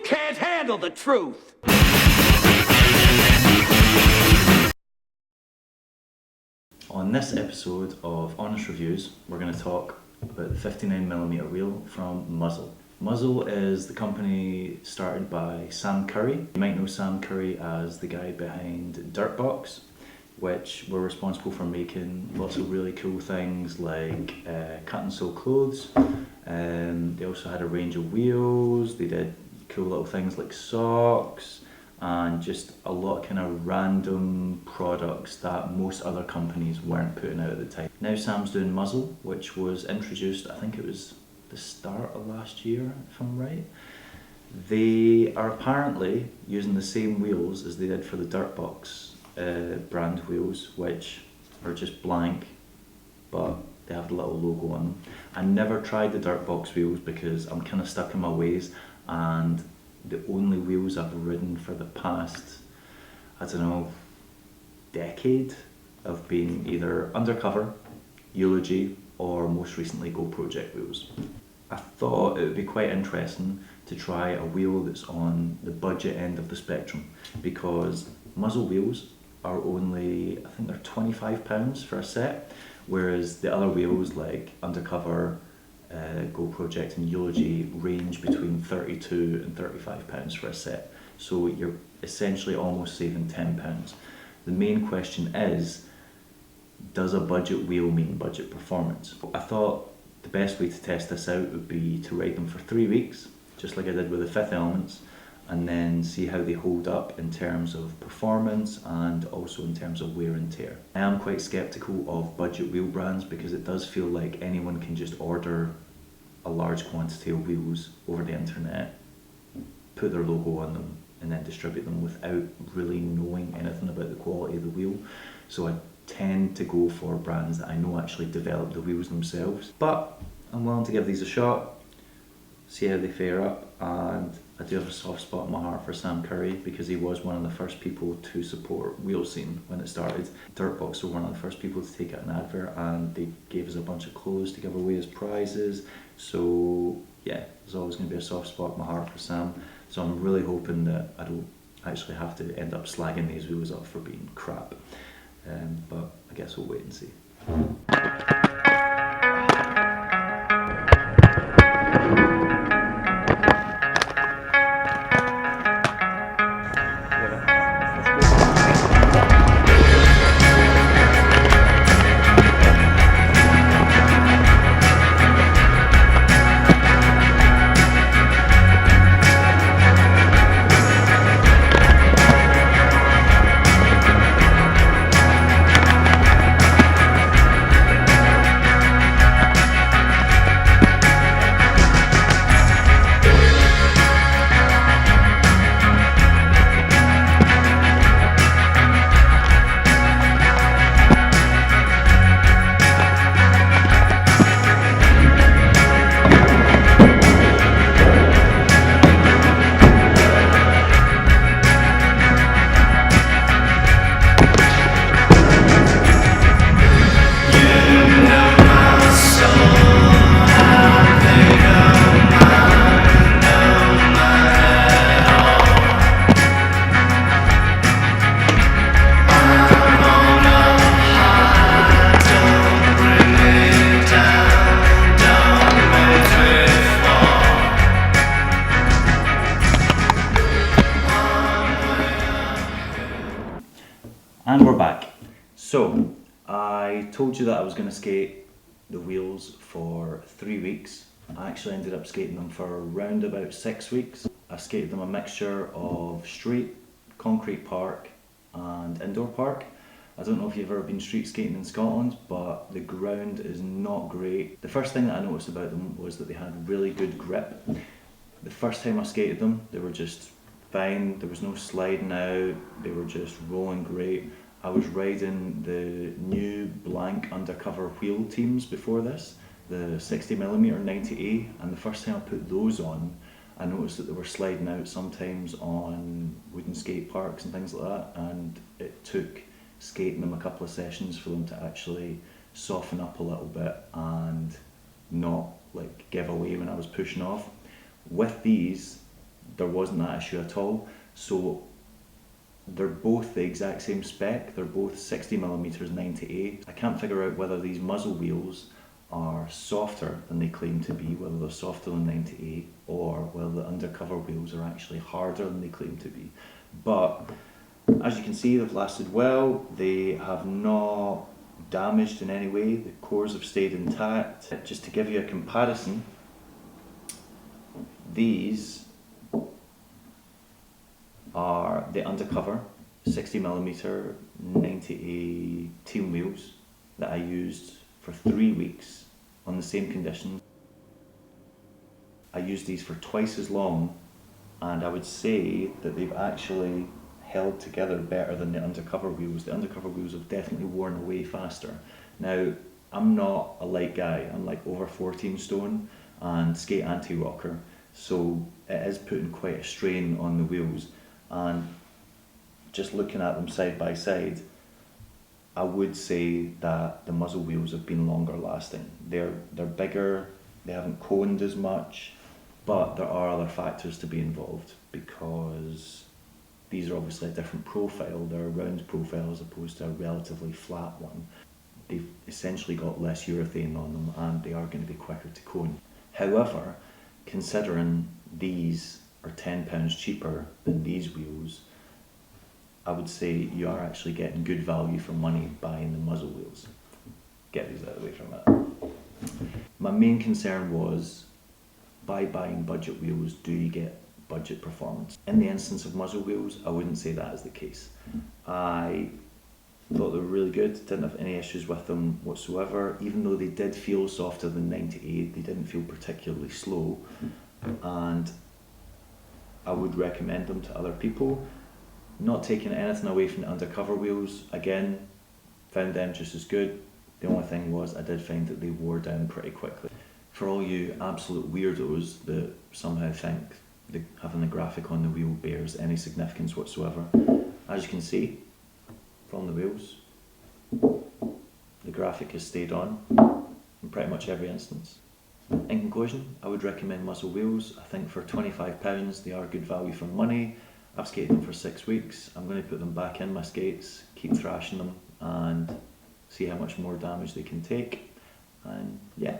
can't handle the truth! On this episode of Honest Reviews, we're going to talk about the 59mm wheel from Muzzle. Muzzle is the company started by Sam Curry. You might know Sam Curry as the guy behind Dirtbox, which were responsible for making lots of really cool things like cut and sew clothes. They also had a range of wheels. They did cool little things like socks and just a lot of kind of random products that most other companies weren't putting out at the time. Now Sam's doing Muzzle, which was introduced, I think it was the start of last year, if I'm right. They are apparently using the same wheels as they did for the Dirtbox brand wheels, which are just blank, but they have the little logo on them. I never tried the Dirtbox wheels because I'm kind of stuck in my ways, and the only wheels I've ridden for the past, I don't know, decade have been either Undercover, Eulogy, or most recently Go Project wheels. I thought it would be quite interesting to try a wheel that's on the budget end of the spectrum, because Muzzle wheels are only, I think they're £25 for a set, whereas the other wheels like Undercover, Go Project and Eulogy range between £32 and £35 for a set. So you're essentially almost saving £10. The main question is, does a budget wheel mean budget performance? I thought the best way to test this out would be to ride them for 3 weeks, just like I did with the Fifth Elements, and then see how they hold up in terms of performance and also in terms of wear and tear. I am quite skeptical of budget wheel brands because it does feel like anyone can just order a large quantity of wheels over the internet, put their logo on them and then distribute them without really knowing anything about the quality of the wheel. So I tend to go for brands that I know actually develop the wheels themselves. But I'm willing to give these a shot, see how they fare up, and I do have a soft spot in my heart for Sam Curry because he was one of the first people to support Wheel Scene when it started. Dirtbox were one of the first people to take out an advert, and they gave us a bunch of clothes to give away as prizes. So yeah, there's always going to be a soft spot in my heart for Sam. So I'm really hoping that I don't actually have to end up slagging these wheels up for being crap. But I guess we'll wait and see. And we're back. So, I told you that I was going to skate the wheels for 3 weeks. I actually ended up skating them for around about 6 weeks. I skated them a mixture of street, concrete park and indoor park. I don't know if you've ever been street skating in Scotland, but the ground is not great. The first thing that I noticed about them was that they had really good grip. The first time I skated them, they were just fine, there was no sliding out, they were just rolling great. I was riding the new blank Undercover wheel teams before this, the 60mm 90A, and the first time I put those on, I noticed that they were sliding out sometimes on wooden skate parks and things like that, and it took skating them a couple of sessions for them to actually soften up a little bit and not like give away when I was pushing off. With these, there wasn't that issue at all. So they're both the exact same spec, they're both 60mm 90A. I can't figure out whether these muzzle wheels are softer than they claim to be, whether they're softer than 90A, or whether the undercover wheels are actually harder than they claim to be. But as you can see, they've lasted well, they have not damaged in any way, the cores have stayed intact. Just to give you a comparison, these are the undercover 60mm 90A team wheels that I used for 3 weeks on the same conditions. I used these for twice as long, and I would say that they've actually held together better than the undercover wheels. The undercover wheels have definitely worn away faster. Now, I'm not a light guy, I'm like over 14 stone and skate anti-rocker, so it is putting quite a strain on the wheels, and just looking at them side by side, I would say that the muzzle wheels have been longer lasting. They're bigger, they haven't coned as much, but there are other factors to be involved because these are obviously a different profile. They're a round profile as opposed to a relatively flat one. They've essentially got less urethane on them and they are going to be quicker to cone. However, considering these are £10 cheaper than these wheels, I would say you are actually getting good value for money buying the muzzle wheels. Get these out of the way for a minute. My main concern was, by buying budget wheels, do you get budget performance? In the instance of muzzle wheels, I wouldn't say that is the case. I thought they were really good, didn't have any issues with them whatsoever. Even though they did feel softer than 98, they didn't feel particularly slow, and I would recommend them to other people. Not taking anything away from the undercover wheels, again, found them just as good. The only thing was I did find that they wore down pretty quickly. For all you absolute weirdos that somehow think having the graphic on the wheel bears any significance whatsoever, as you can see from the wheels, the graphic has stayed on in pretty much every instance. In conclusion, I would recommend muzzle wheels. I think for £25 they are good value for money. I've skated them for 6 weeks. I'm going to put them back in my skates, keep thrashing them and see how much more damage they can take. And yeah.